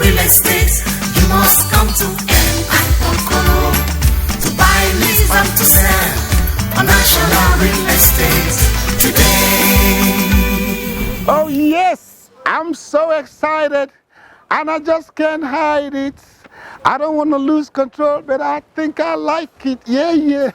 real estate, you must come to NIESV to buy, lease, and to sell on national real estate today. Oh yes, I'm so excited and I just can't hide it. I don't want to lose control, but I think I like it. Yeah.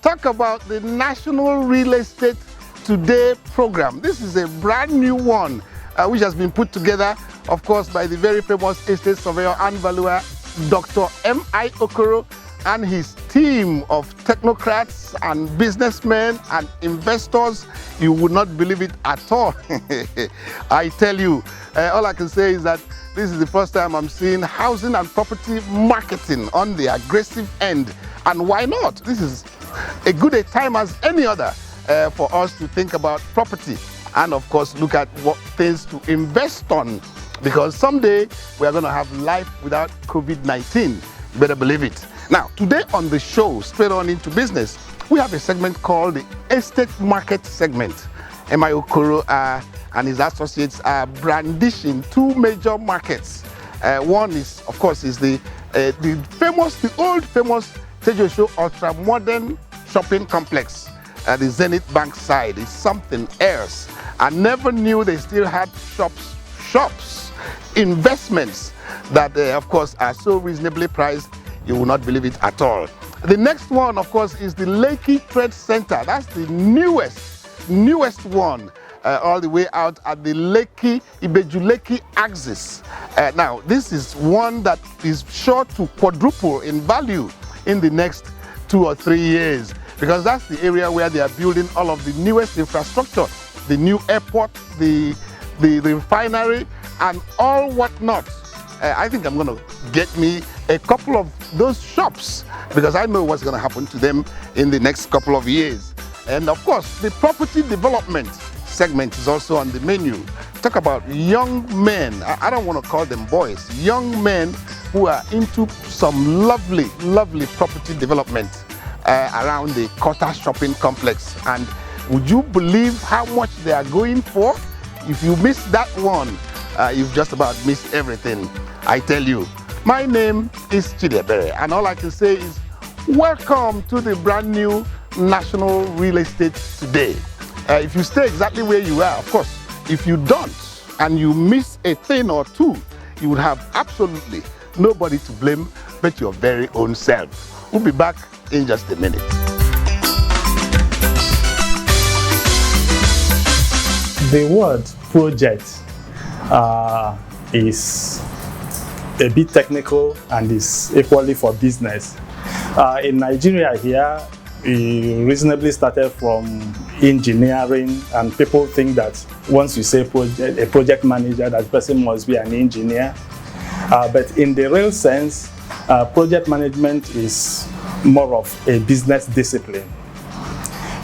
Talk about the National Real Estate Today program. This is a brand new one which has been put together, of course, by the very famous estate surveyor and valuer, Dr. M.I. Okoro, and his team of technocrats and businessmen and investors. You would not believe it at all. I tell you, all I can say is that this is the first time I'm seeing housing and property marketing on the aggressive end. And why not? This is a good a time as any other for us to think about property and of course look at what things to invest on, because someday we are going to have life without COVID-19. You better believe it. Now, today on the show, straight on into business, we have a segment called the Estate Market segment. M.I. Okoro and his associates are brandishing two major markets. One is, of course, is the old famous Tejosho ultra-modern shopping complex at the Zenith Bank side. Is something else. I never knew they still had shops, investments that, of course, are so reasonably priced. You will not believe it at all. The next one, of course, is the Lekki Trade Center. That's the newest one, all the way out at the Ibeju-Lekki axis. Now, this is one that is sure to quadruple in value in the next 2 or 3 years, because that's the area where they are building all of the newest infrastructure, the new airport, the refinery, and all whatnot. I think I'm going to get me a couple of those shops because I know what's going to happen to them in the next couple of years. And of course, the property development segment is also on the menu. Talk about young men, I don't want to call them boys, young men who are into some lovely property development around the Kota shopping complex. And would you believe how much they are going for? If you miss that one, you've just about missed everything, I tell you. My name is Chidebere, and all I can say is welcome to the brand new National Real Estate Today. If you stay exactly where you are, of course, if you don't and you miss a thing or two, you would have absolutely nobody to blame but your very own self. We'll be back in just a minute. The word project is a bit technical and is equally for business. In Nigeria here, we reasonably started from engineering, and people think that once you say a project manager, that person must be an engineer. But in the real sense, project management is more of a business discipline.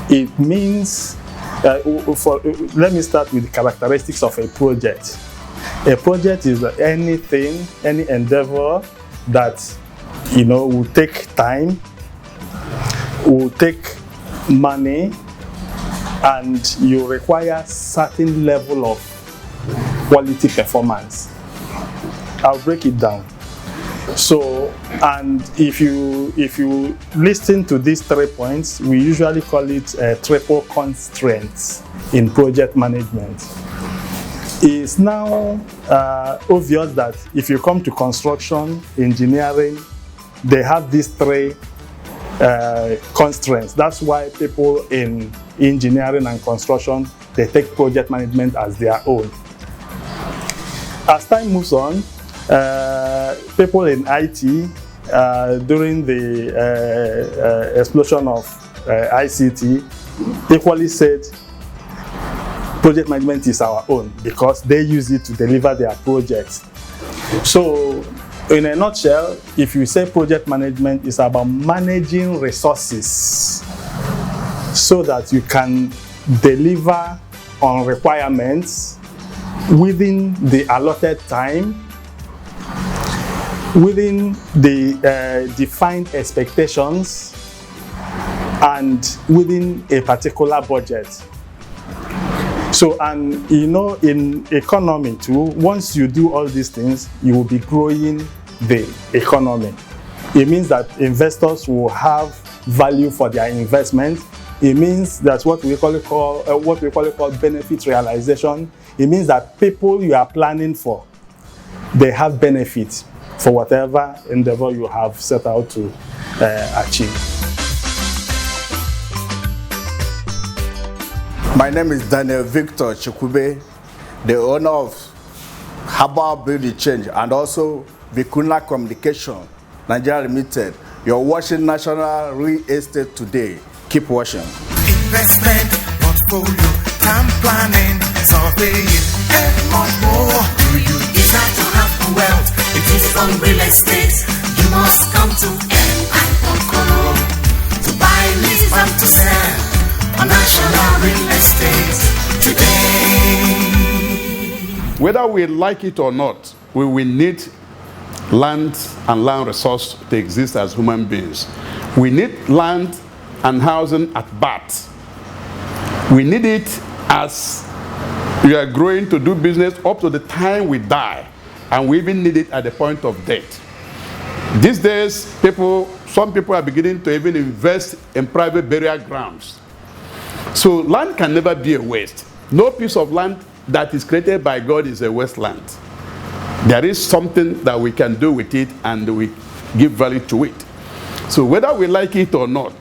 It means, let me start with the characteristics of a project. A project is anything, any endeavor that will take time, will take money, and you require certain level of quality performance. I'll break it down. So, and if you listen to these 3 points, we usually call it triple constraints in project management. It's now obvious that if you come to construction, engineering, they have these 3 constraints. That's why people in engineering and construction, they take project management as their own. As time moves on, people in IT, during the explosion of ICT, equally said project management is our own because they use it to deliver their projects. So, in a nutshell, if you say project management is about managing resources so that you can deliver on requirements within the allotted time, within the defined expectations, and within a particular budget. So, and you know, in economy too, once you do all these things, you will be growing the economy. It means that investors will have value for their investment. It means that what we call benefit realization. It means that people you are planning for, they have benefits for whatever endeavor you have set out to achieve. My name is Daniel Victor Chukube, the owner of Herbal Building Change and also Vicuna Communication, Nigeria Limited. You're watching National Real Estate Today. Keep watching. Investment, portfolio, time planning, surveying, and much more. Do you desire to have wealth? It is from real estate. You must come to NIESV to buy, lease, and to sell on National Real Estate Today. Whether we like it or not, we will need land and land resource to exist as human beings. We need land and housing at birth. We need it as we are growing to do business up to the time we die, and we even need it at the point of death. These days, some people are beginning to even invest in private burial grounds. So land can never be a waste. No piece of land that is created by God is a wasteland. There is something that we can do with it, and we give value to it. So whether we like it or not,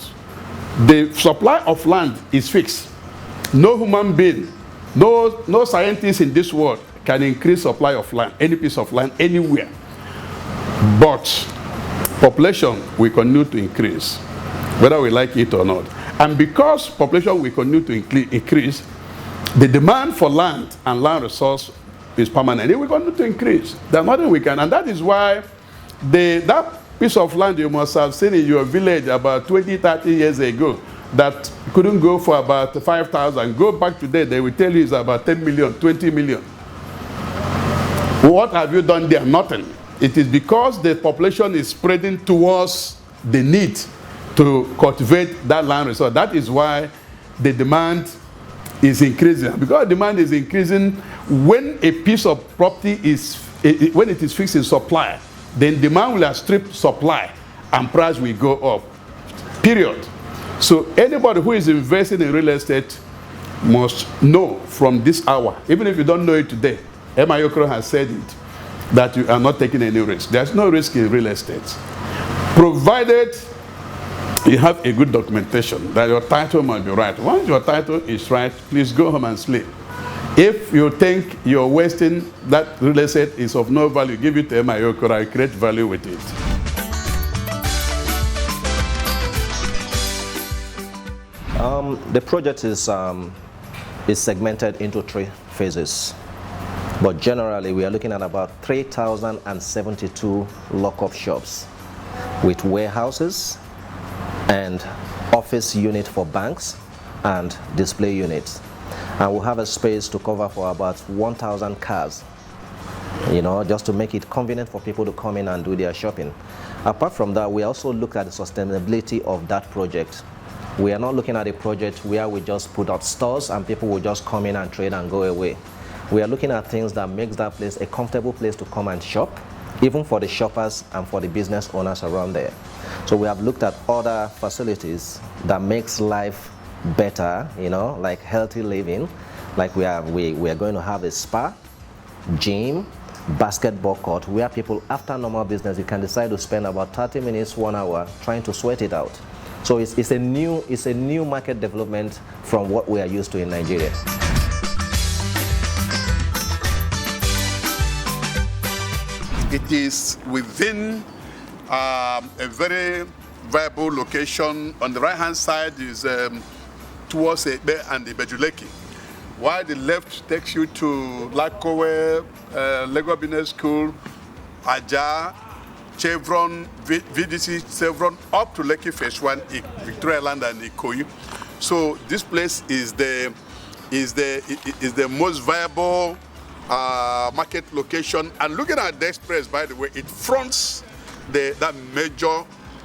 the supply of land is fixed. No human being, no scientist in this world can increase supply of land, any piece of land, anywhere. But population will continue to increase, whether we like it or not. And because population will continue to increase, the demand for land and land resource is permanent. It will continue to increase. There's nothing we can, and that is why that piece of land you must have seen in your village about 20, 30 years ago that couldn't go for about 5,000. Go back today, they will tell you it's about 10 million, 20 million. What have you done there? Nothing. It is because the population is spreading towards the need to cultivate that land resource. That is why the demand is increasing. Because demand is increasing, when a piece of property when it is fixed in supply, then demand will outstrip supply and price will go up. Period. So anybody who is investing in real estate must know from this hour, even if you don't know it today, Emayokoro has said it, that you are not taking any risk. There's no risk in real estate, provided you have a good documentation that your title must be right. Once your title is right, please go home and sleep. If you think you're wasting that real estate is of no value, give it to Emayokoro, I create value with it. The project is segmented into 3 phases. But generally, we are looking at about 3,072 lock-up shops with warehouses and office unit for banks and display units. And we'll have a space to cover for about 1,000 cars, just to make it convenient for people to come in and do their shopping. Apart from that, we also look at the sustainability of that project. We are not looking at a project where we just put out stores and people will just come in and trade and go away. We are looking at things that makes that place a comfortable place to come and shop, even for the shoppers and for the business owners around there. So we have looked at other facilities that makes life better, like healthy living. Like we are going to have a spa, gym, basketball court, where people after normal business, you can decide to spend about 30 minutes, 1 hour trying to sweat it out. So it's a new market development from what we are used to in Nigeria. It is within a very viable location. On the right-hand side is towards Ebe and the Bejuleki, while the left takes you to Lakowe, Lagos Business School, Aja, Chevron, VDC Chevron, up to Lekki Phase 1, Victoria Land and Ikoyi. So this place is the most viable market location. And looking at the express, by the way, it fronts that major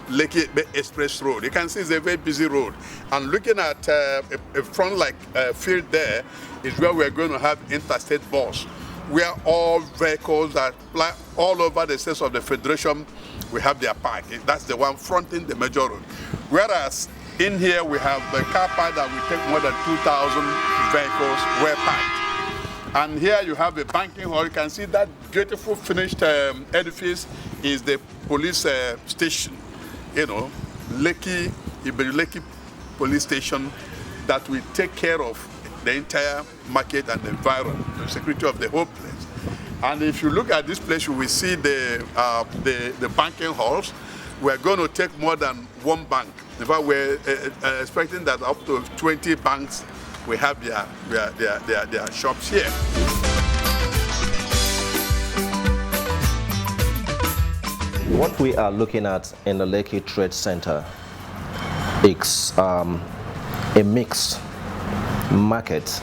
Lekki Express Road. You can see it's a very busy road. And looking at a front like field there is where we're going to have interstate bus, where all vehicles that fly all over the states of the Federation, we have their park. That's the one fronting the major road. Whereas in here we have the car park that will take more than 2,000 vehicles well parked. And here you have a banking hall. You can see that beautiful finished edifice is the police station. You know, Lekki police station that will take care of the entire market and the environment, the security of the whole place. And if you look at this place, you will see the banking halls. We're going to take more than one bank. In fact, we're expecting that up to 20 banks will have their shops here. What we are looking at in the Lekki Trade Center is a mixed market.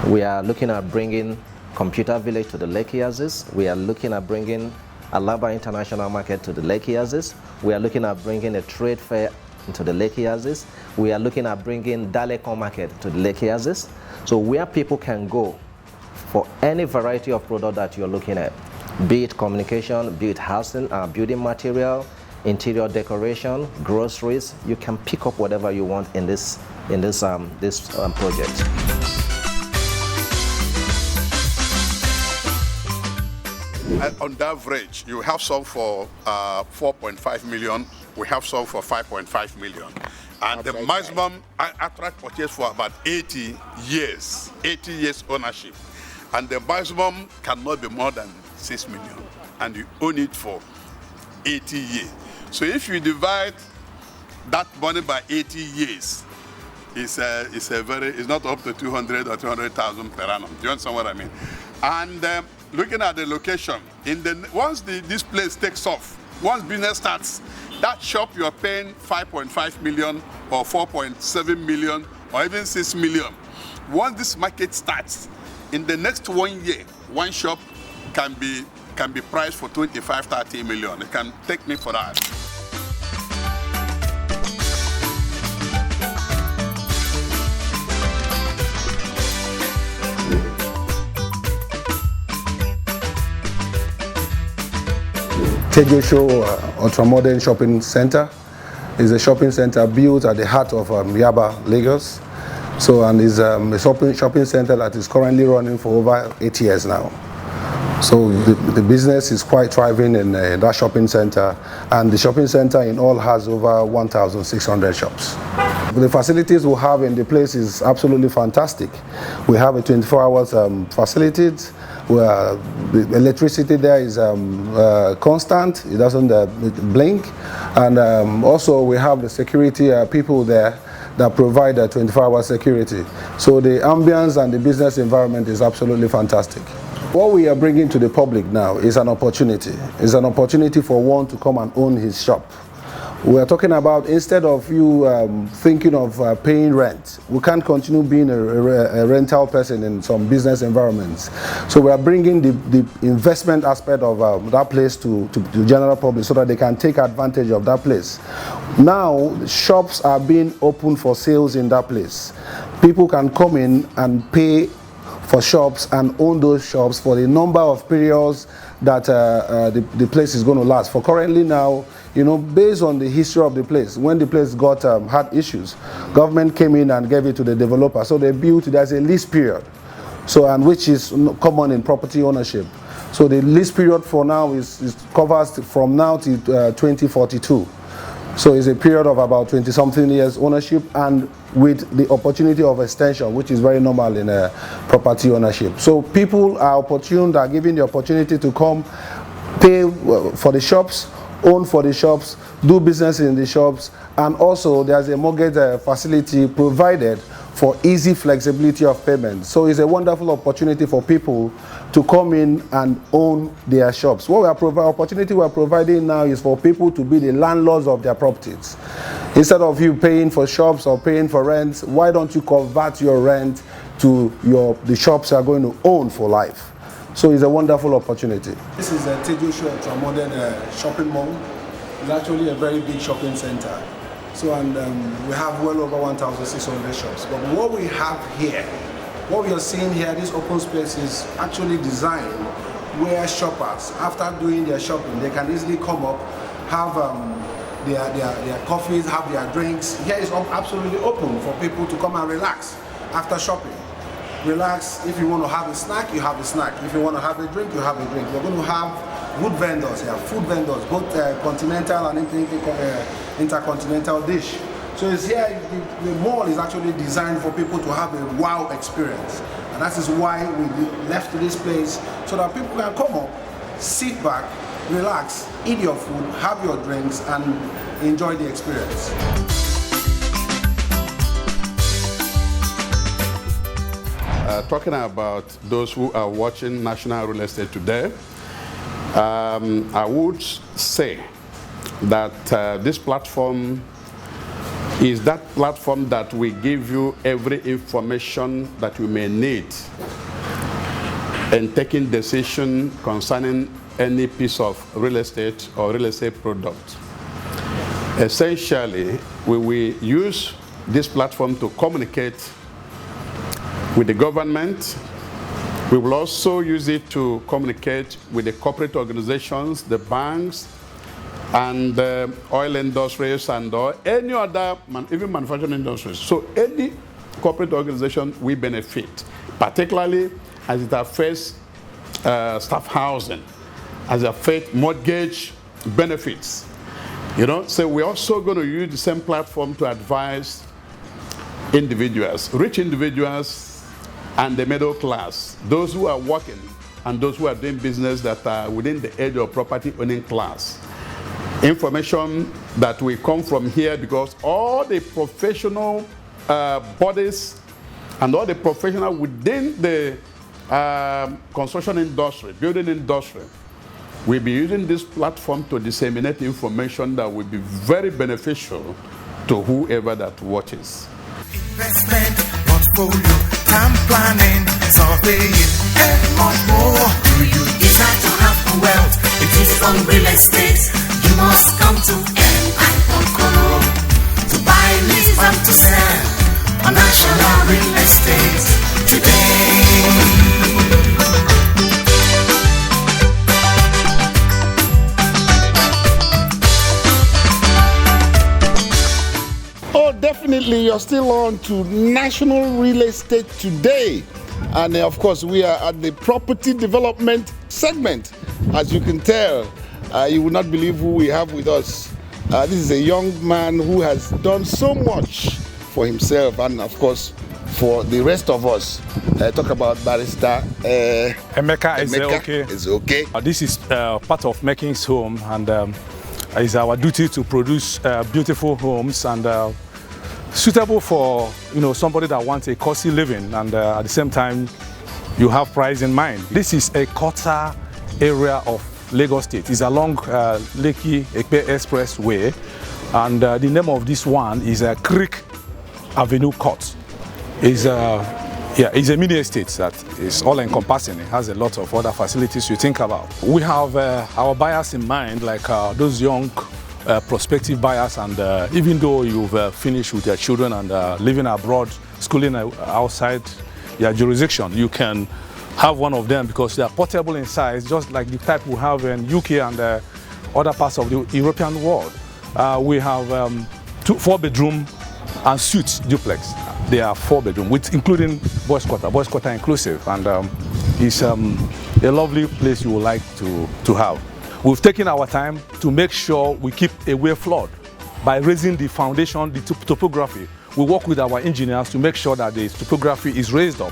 We are looking at bringing Computer Village to the Lekki axis. We are looking at bringing Alaba International Market to the Lekki axis. We are looking at bringing a trade fair into the Lekki axis. We are looking at bringing Daleko Market to the Lekki axis. So where people can go for any variety of product that you're looking at, be it communication, be it housing, building material, interior decoration, groceries, you can pick up whatever you want in this project. On average, you have some for 4.5 million. We have some for 5.5 million. And the maximum attract purchase for about 80 years ownership. And the maximum cannot be more than 6 million. And you own it for 80 years. So if you divide that money by 80 years, it's not up to 200 or 200,000 per annum. Do you understand what I mean? And looking at the location, once this place takes off, once business starts, that shop you're paying 5.5 million or 4.7 million or even 6 million. Once this market starts, in the next 1 year, one shop can be priced for 25, 30 million. You can take me for that. Tejo Ultramodern Shopping Center is a shopping center built at the heart of Yaba, Lagos. So, and is a shopping center that is currently running for over 8 years now. So the business is quite thriving in that shopping center, and the shopping center in all has over 1,600 shops. The facilities we have in the place is absolutely fantastic. We have a 24 hours facilities where the electricity there is constant, it doesn't blink, and also we have the security people there that provide 24-hour security. So the ambience and the business environment is absolutely fantastic. What we are bringing to the public now is an opportunity. It's an opportunity for one to come and own his shop. We are talking about, instead of you thinking of paying rent, we can't continue being a rental person in some business environments. So we are bringing the investment aspect of that place to the general public so that they can take advantage of that place. Now, shops are being opened for sales in that place. People can come in and pay for shops and own those shops for the number of periods that the place is going to last. For currently now, you know, based on the history of the place, when the place got had issues, government came in and gave it to the developer. So they built, there's a lease period, so, and which is common in property ownership. So the lease period for now is covers from now to 2042. So it's a period of about 20-something years ownership, and with the opportunity of extension, which is very normal in property ownership. So people are given the opportunity to come, pay for the shops, own for the shops, do business in the shops, and also there's a mortgage facility provided for easy flexibility of payment. So it's a wonderful opportunity for people to come in and own their shops. Opportunity we're providing now is for people to be the landlords of their properties. Instead of you paying for shops or paying for rent, why don't you convert your rent to the shops you are going to own for life? So it's a wonderful opportunity. This is a Tejo Ultramodern shopping mall. It's actually a very big shopping center. So, and we have well over 1,600 shops. But what we have here, what we are seeing here, this open space is actually designed where shoppers, after doing their shopping, they can easily come up, have their coffees, have their drinks. Here is absolutely open for people to come and relax after shopping. Relax. If you want to have a snack, you have a snack. If you want to have a drink, you have a drink. We're going to have food vendors here, food vendors, both continental and intercontinental dish. So it's here, the mall is actually designed for people to have a wow experience. And that is why we left this place, so that people can come up, sit back, relax, eat your food, have your drinks, and enjoy the experience. Talking about those who are watching National Real Estate today, I would say that this platform is that platform that will give you every information that you may need in taking decision concerning any piece of real estate or real estate product. Essentially, we will use this platform to communicate with the government. We will also use it to communicate with the corporate organizations, the banks, and oil industries, and any other, even manufacturing industries. So any corporate organization will benefit, particularly as it affects staff housing, as it affects mortgage benefits. You know, so we're also going to use the same platform to advise individuals, rich individuals, and the middle class, those who are working and those who are doing business that are within the age of property owning class. Information that will come from here, because all the professional bodies and all the professionals within the construction industry, building industry, will be using this platform to disseminate information that will be very beneficial to whoever that watches. Investment, portfolio, time planning, surveying, and much more. Do you desire to have wealth? It is from real estate. You must come to NIESV to buy, lease, and to sell on national real estate today. Definitely, you're still on to National Real Estate Today. And of course, we are at the property development segment. As you can tell, you will not believe who we have with us. This is a young man who has done so much for himself and, of course, for the rest of us. Talk about Barrister Emeka is okay. Is okay. This is part of Making's home, and it's our duty to produce beautiful homes and suitable for somebody that wants a cozy living, and at the same time you have price in mind. This is a quarter area of Lagos State. It's along Lekki-Ekpe Expressway, and the name of this one is Creek Avenue Court. It's a mini estate that is all encompassing. It has a lot of other facilities you think about. We have our buyers in mind, like those young prospective buyers, and even though you've finished with your children and living abroad, schooling outside your jurisdiction, you can have one of them because they are portable in size, just like the type we have in UK and other parts of the European world. We have 4-bedroom and suite duplex. They are 4-bedroom, with including boys quarter inclusive, and it's a lovely place you would like to have. We've taken our time to make sure we keep away flood by raising the foundation, the topography. We work with our engineers to make sure that the topography is raised up.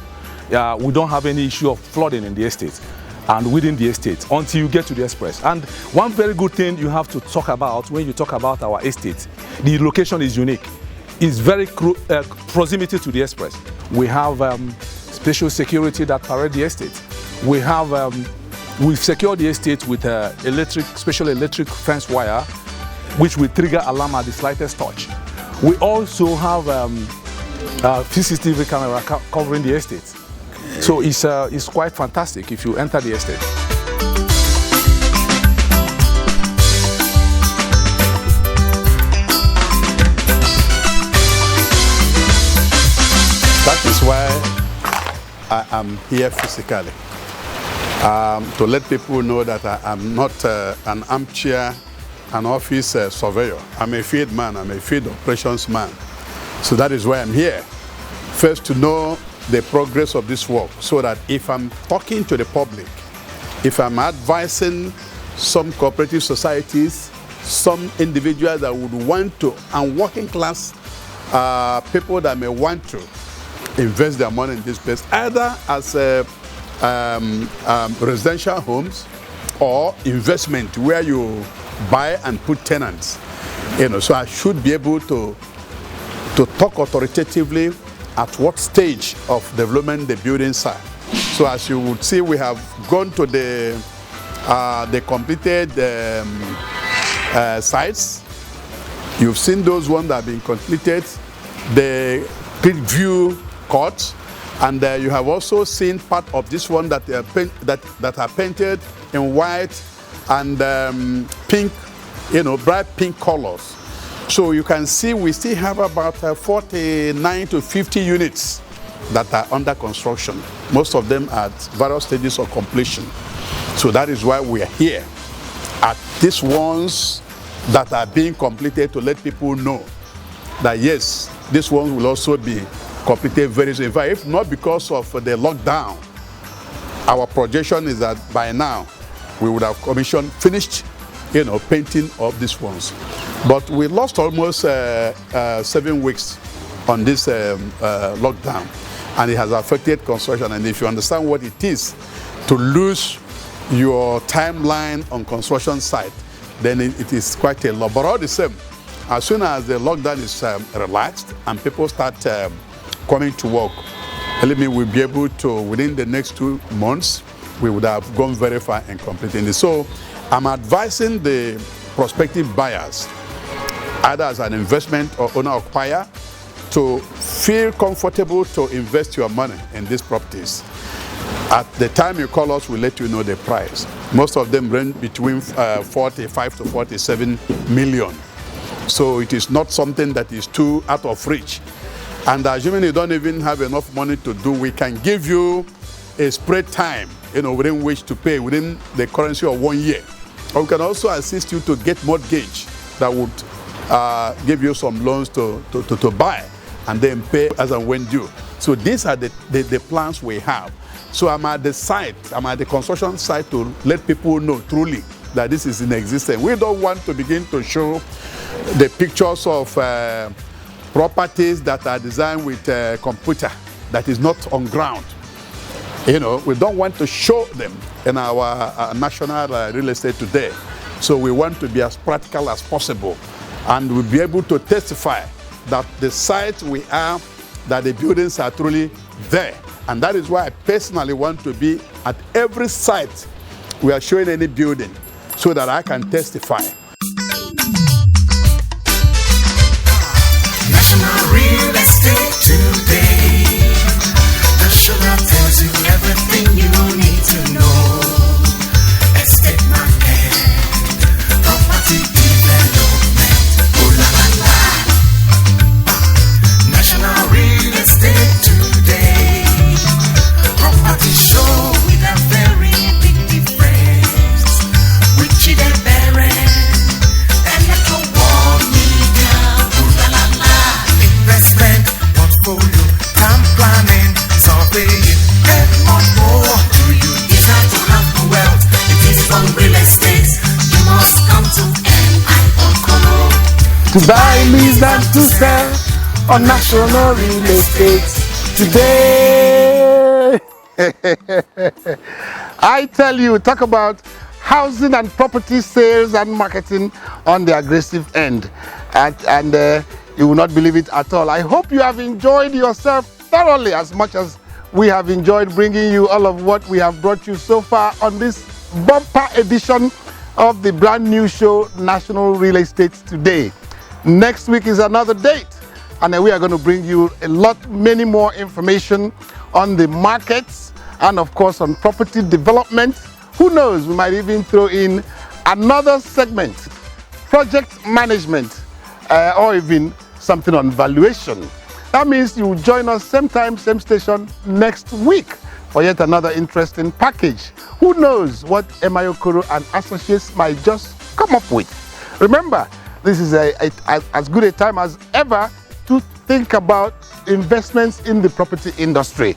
We don't have any issue of flooding in the estate and within the estate until you get to the express. And one very good thing you have to talk about when you talk about our estate, the location is unique. It's very proximity to the express. We have special security that parade the estate. We've secured the estate with special electric fence wire, which will trigger alarm at the slightest touch. We also have CCTV camera covering the estate. So it's quite fantastic if you enter the estate. I'm here physically. To let people know that I'm not an armchair, an office surveyor. I'm a field man, I'm a field operations man. So that is why I'm here. First, to know the progress of this work, so that if I'm talking to the public, if I'm advising some cooperative societies, some individuals that would want to, and working class people that may want to invest their money in this place, either as residential homes or investment where you buy and put tenants. So I should be able to talk authoritatively at what stage of development the buildings are. So as you would see, we have gone to the completed sites. You've seen those ones that have been completed, the preview courts, and you have also seen part of this one that are painted in white and pink, bright pink colors. So you can see we still have about 49 to 50 units that are under construction. Most of them at various stages of completion. So that is why we are here at these ones that are being completed, to let people know that yes, these ones will also be completed very soon. In fact, if not because of the lockdown, our projection is that by now we would have finished painting of these ones. But we lost almost 7 weeks on this lockdown, and it has affected construction. And if you understand what it is to lose your timeline on construction site, then it is quite a lot. But all the same, as soon as the lockdown is relaxed and people start coming to work, believe me, we'll be able to, within the next 2 months, we would have gone very far in completing this. So I'm advising the prospective buyers, either as an investment or owner-occupier, to feel comfortable to invest your money in these properties. At the time you call us, we'll let you know the price. Most of them range between 45 to 47 million. So it is not something that is too out of reach. And assuming you don't even have enough money to do, we can give you a spread time, within which to pay within the currency of 1 year. Or we can also assist you to get mortgage that would give you some loans to buy and then pay as and when due. So these are the plans we have. So I'm at the site, I'm at the construction site to let people know truly that this is in existence. We don't want to begin to show the pictures of properties that are designed with a computer that is not on ground. We don't want to show them in our national real estate today. So we want to be as practical as possible, and we'll be able to testify that the site we are, that the buildings are truly there. And that is why I personally want to be at every site we are showing any building, so that I can testify. National Real Estate Today. National tells you everything you need to know. Estate market, property development, oh la la la. National Real Estate Today. Property show with a very big difference. Which is the parent, and let the world media, oh la la la. Investment, portfolio, town planning, surveying, and much more. Do you desire to have the wealth? It is from real estate. You must come to NIESV. To buy, lease, and to sell on National Real Estate Today. I tell you, talk about housing and property sales and marketing on the aggressive end. And you will not believe it at all. I hope you have enjoyed yourself thoroughly as much as we have enjoyed bringing you all of what we have brought you so far on this bumper edition of the brand new show, National Real Estate Today. Next week is another date, and we are going to bring you many more information on the markets and of course on property development. Who knows, we might even throw in another segment, project management, or even something on valuation. That means you will join us same time, same station next week for yet another interesting package. Who knows what Emayokoro and Associates might just come up with. Remember, this is as good a time as ever to think about investments in the property industry.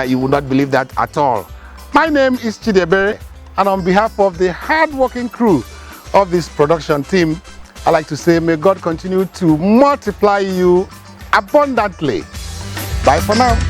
You will not believe that at all. My name is Chidebere, and on behalf of the hard-working crew of this production team, I like to say, may God continue to multiply you abundantly. Bye for now.